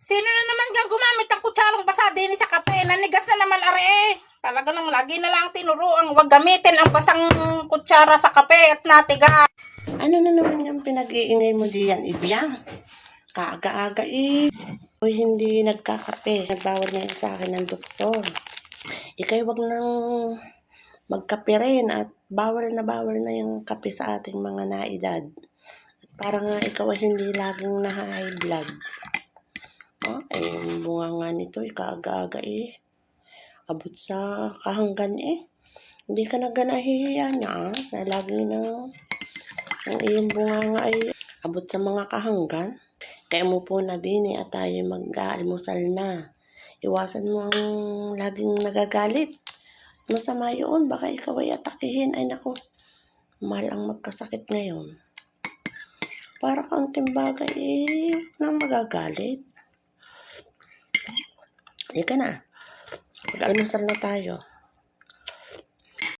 Sino na naman gang gumamit ng kutsarang basa din sa kape? Nanigas na naman are eh. Talaga nang lagi na lang tinuruan. Huwag gamitin ang basang kutsara sa kape at natiga. Ano na naman yung pinag-iingay mo diyan, Ibiyang? Kaaga-aga eh. O hindi nagkakape. Nagbawal na yun sa akin ng doktor. Ikay wag nang magkape rin at bawal na yung kape sa ating mga naedad. Para nga ikaw ay hindi laging na-high blood. Oh, ay, bunga nga nito, kaaga-aga eh. Abot sa kahanggan eh. Hindi ka na ganahihiya niya, na lagi nang ang iyong bunga nga ay abot sa mga kahanggan. Kaya mo po na din eh, at tayo mag-aalmusal na. Iwasan mo ang laging nagagalit. Masama yun, baka ikaw ay atakihin. Ay naku, mahal ang magkasakit ngayon. Para kaunting bagay eh, nang magagalit. Halika na. Mag-almusal na tayo.